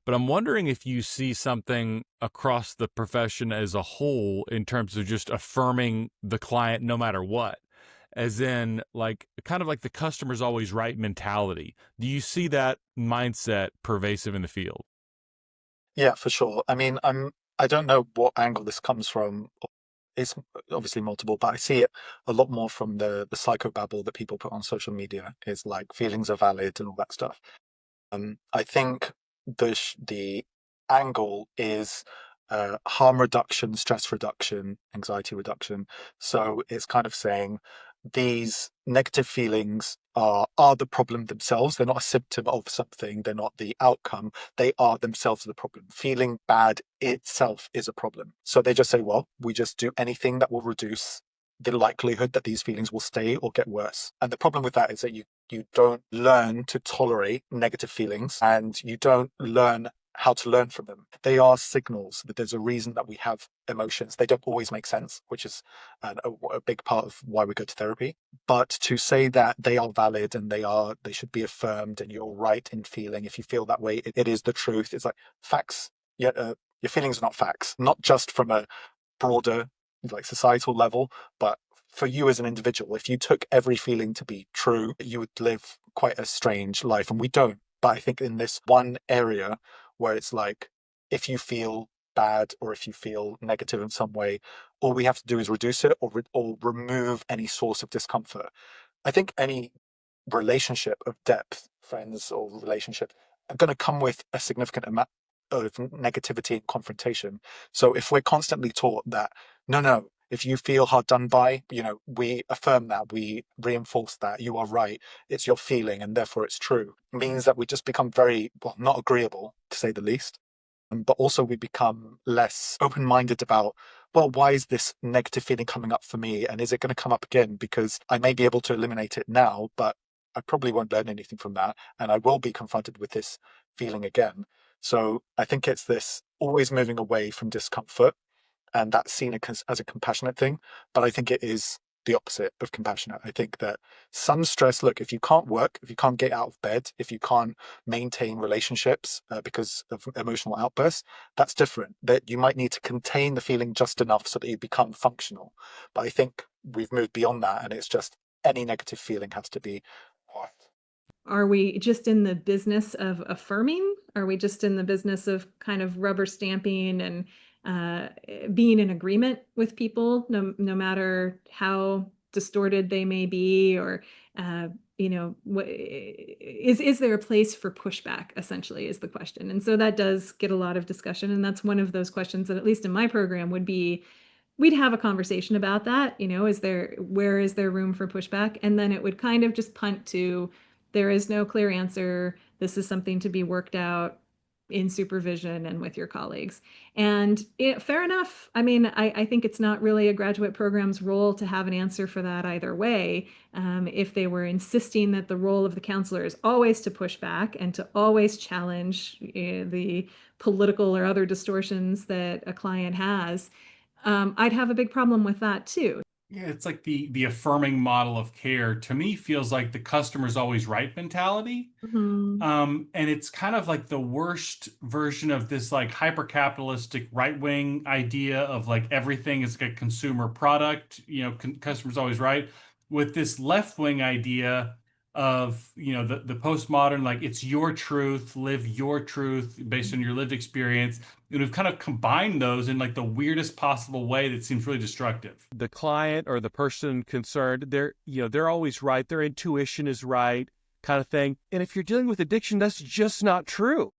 But I'm wondering if you see something across the profession as a whole in terms of just affirming the client no matter what, as in like kind of like the customer's always right mentality. Do you see that mindset pervasive in the field? Yeah, for sure. I mean, I don't know what angle this comes from. It's obviously multiple, but I see it a lot more from the psychobabble that people put on social media. Is like feelings are valid and all that stuff. I think the angle is harm reduction, stress reduction, anxiety reduction. So it's kind of saying these negative feelings are the problem themselves. They're not a symptom of something. They're not the outcome. They are themselves the problem. Feeling bad itself is a problem. So they just say, well, we just do anything that will reduce the likelihood that these feelings will stay or get worse. And the problem with that is that you don't learn to tolerate negative feelings and you don't learn how to learn from them. They are signals that there's a reason that we have emotions. They don't always make sense, which is a big part of why we go to therapy. But to say that they are valid and they should be affirmed and you're right in feeling, if you feel that way, it is the truth. It's like facts. Yeah, your feelings are not facts, not just from a broader like societal level, but for you as an individual, if you took every feeling to be true, you would live quite a strange life. And we don't. But I think in this one area where it's like, if you feel bad or if you feel negative in some way, all we have to do is reduce it or remove any source of discomfort. I think any relationship of depth, friends or relationship, are going to come with a significant amount of negativity and confrontation. So if we're constantly taught that, no, if you feel hard done by, we affirm that, we reinforce that you are right, it's your feeling and therefore it's true, it means that we just become very, well, not agreeable to say the least. But also we become less open-minded about, well, why is this negative feeling coming up for me? And is it going to come up again? Because I may be able to eliminate it now, but I probably won't learn anything from that. And I will be confronted with this feeling again. So I think it's this always moving away from discomfort, and that's seen as a compassionate thing. But I think it is the opposite of compassionate. I think that some stress, look, if you can't work, if you can't get out of bed, if you can't maintain relationships because of emotional outbursts, that's different. That you might need to contain the feeling just enough so that you become functional. But I think we've moved beyond that, and it's just any negative feeling has to be what. Are we just in the business of affirming? Are we just in the business of kind of rubber stamping and being in agreement with people, no matter how distorted they may be, or is there a place for pushback? Essentially, is the question, and so that does get a lot of discussion, and that's one of those questions that, at least in my program, would be we'd have a conversation about that. Where is there room for pushback? And then it would kind of just punt to, there is no clear answer. This is something to be worked out in supervision and with your colleagues. And fair enough. I mean, I think it's not really a graduate program's role to have an answer for that either way. If they were insisting that the role of the counselor is always to push back and to always challenge the political or other distortions that a client has, I'd have a big problem with that too. Yeah, it's like the affirming model of care to me feels like the customer's always right mentality. Mhm. And it's kind of like the worst version of this like hyper capitalistic right wing idea of like everything is like a consumer product, customer's always right, with this left wing idea of, the postmodern, like it's your truth, live your truth based on your lived experience. And we've kind of combined those in like the weirdest possible way that seems really destructive. The client or the person concerned, they're always right. Their intuition is right, kind of thing. And if you're dealing with addiction, that's just not true.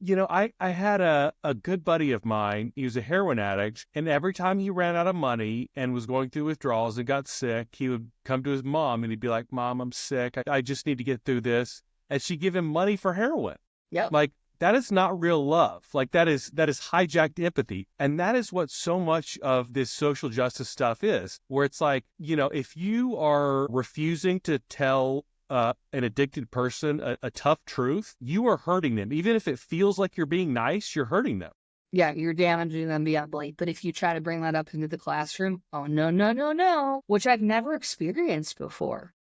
I had a good buddy of mine. He was a heroin addict, and every time he ran out of money and was going through withdrawals and got sick, he would come to his mom and he'd be like, "Mom, I'm sick. I just need to get through this." And she'd give him money for heroin. Yep. Like, that is not real love. Like, that is hijacked empathy. And that is what so much of this social justice stuff is, where it's like, if you are refusing to tell an addicted person a tough truth, you are hurting them. Even if it feels like you're being nice, you're hurting them. Yeah, you're damaging them beyond belief. But if you try to bring that up into the classroom, oh, no, no, no, no, which I've never experienced before.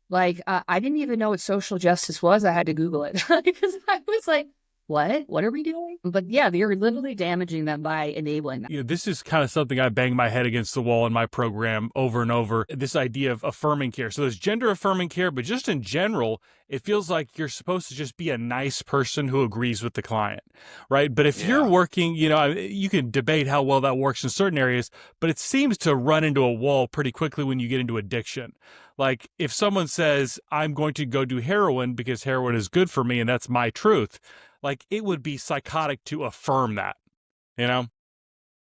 Like, I didn't even know what social justice was. I had to Google it because I was like, what are we doing? But yeah, you're literally damaging them by enabling them. You know, this is kind of something I bang my head against the wall in my program over and over, this idea of affirming care. So there's gender affirming care, but just in general, it feels like you're supposed to just be a nice person who agrees with the client, right? But if you're working, you know, you can debate how well that works in certain areas, but it seems to run into a wall pretty quickly when you get into addiction. Like if someone says, I'm going to go do heroin because heroin is good for me and that's my truth, like it would be psychotic to affirm that, you know?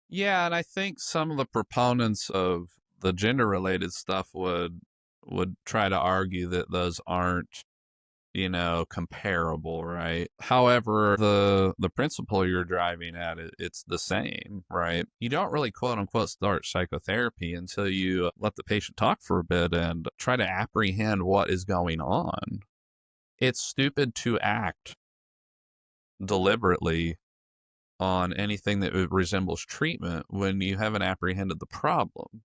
Yeah, and I think some of the proponents of the gender-related stuff would try to argue that those aren't, you know, comparable, right? However, the principle you're driving at, it's the same, right? You don't really quote unquote start psychotherapy until you let the patient talk for a bit and try to apprehend what is going on. It's stupid to act deliberately on anything that resembles treatment when you haven't apprehended the problem.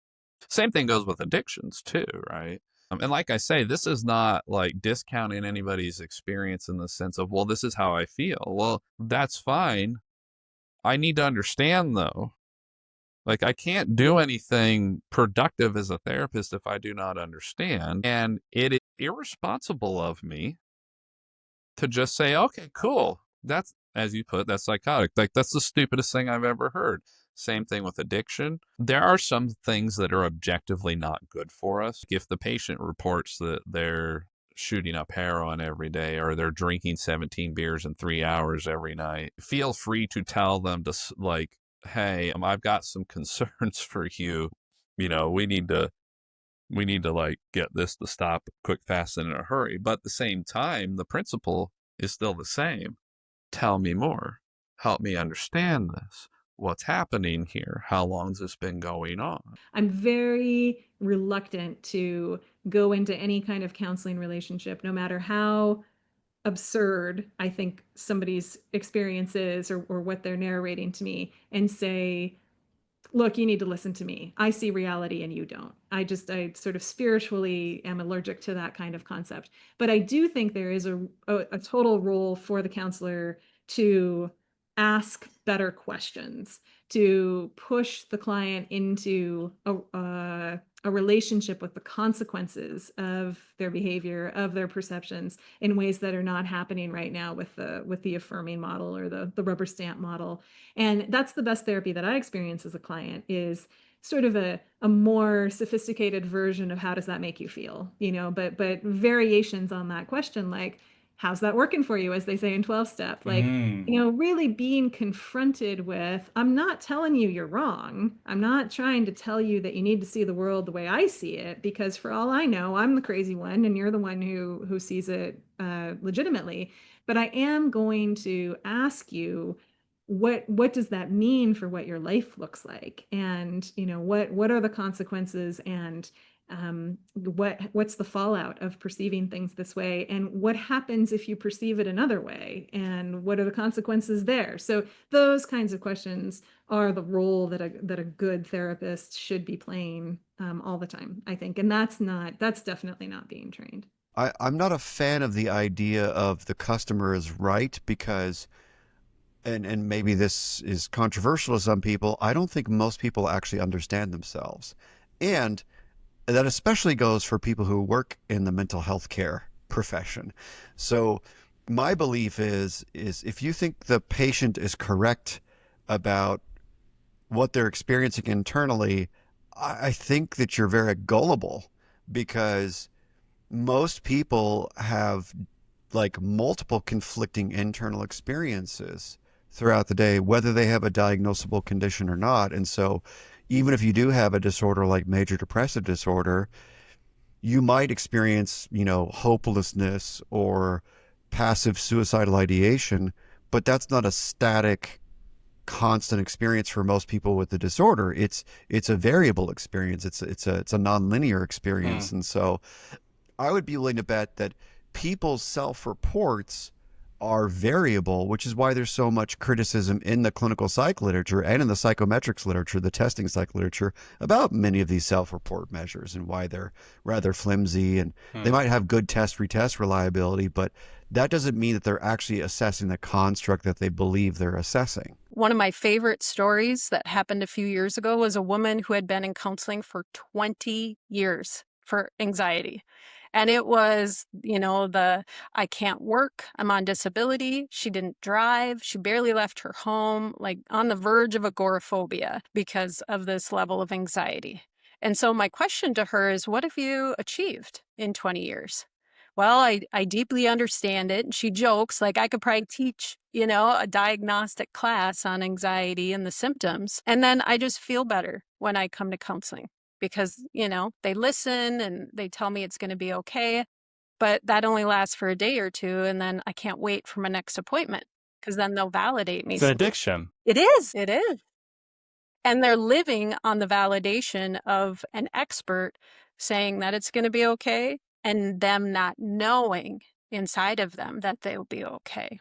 Same thing goes with addictions too, right? And like I say, this is not like discounting anybody's experience in the sense of, well, this is how I feel. Well, that's fine. I need to understand though. Like I can't do anything productive as a therapist if I do not understand. And it is irresponsible of me to just say, okay, cool. That's, as you put, that's psychotic. Like that's the stupidest thing I've ever heard. Same thing with addiction. There are some things that are objectively not good for us. If the patient reports that they're shooting up heroin every day or they're drinking 17 beers in 3 hours every night, feel free to tell them to like, hey, I've got some concerns for you. You know, we need to like get this to stop quick, fast, and in a hurry. But at the same time, the principle is still the same. Tell me more. Help me understand this. What's happening here? How long has this been going on? I'm very reluctant to go into any kind of counseling relationship, no matter how absurd I think somebody's experience is or what they're narrating to me, and say, look, you need to listen to me. I see reality and you don't. I sort of spiritually am allergic to that kind of concept. But I do think there is a total role for the counselor to ask better questions, to push the client into a relationship with the consequences of their behavior, of their perceptions, in ways that are not happening right now with the affirming model or the rubber stamp model. And that's the best therapy that I experience as a client, is sort of a more sophisticated version of how does that make you feel, you know, but variations on that question, like, how's that working for you, as they say in 12-step, like, you know, really being confronted with, I'm not telling you you're wrong. I'm not trying to tell you that you need to see the world the way I see it, because for all I know, I'm the crazy one and you're the one who sees it legitimately. But I am going to ask you, what does that mean for what your life looks like? And, you know, what are the consequences, and what's the fallout of perceiving things this way, and what happens if you perceive it another way, and what are the consequences there? So those kinds of questions are the role that a good therapist should be playing all the time, I think. And that's definitely not being trained. I'm not a fan of the idea of the customer is right, because and maybe this is controversial to some people, I don't think most people actually understand themselves. And that especially goes for people who work in the mental health care profession. So my belief is if you think the patient is correct about what they're experiencing internally, I think that you're very gullible, because most people have like multiple conflicting internal experiences throughout the day, whether they have a diagnosable condition or not. And so even if you do have a disorder like major depressive disorder, you might experience, you know, hopelessness or passive suicidal ideation, but that's not a static, constant experience for most people with the disorder. It's a variable experience. It's a nonlinear experience. And so I would be willing to bet that people's self-reports are variable, which is why there's so much criticism in the clinical psych literature and in the psychometrics literature, the testing psych literature, about many of these self-report measures and why they're rather flimsy, and they might have good test-retest reliability, but that doesn't mean that they're actually assessing the construct that they believe they're assessing. One of my favorite stories that happened a few years ago was a woman who had been in counseling for 20 years for anxiety. And it was, I can't work, I'm on disability. She didn't drive. She barely left her home, like on the verge of agoraphobia because of this level of anxiety. And so my question to her is, what have you achieved in 20 years? Well, I deeply understand it. And she jokes, like I could probably teach, a diagnostic class on anxiety and the symptoms. And then I just feel better when I come to counseling because, they listen and they tell me it's going to be okay. But that only lasts for a day or two. And then I can't wait for my next appointment because then they'll validate me. It's an addiction. It is. It is. And they're living on the validation of an expert saying that it's going to be okay and them not knowing inside of them that they'll be okay.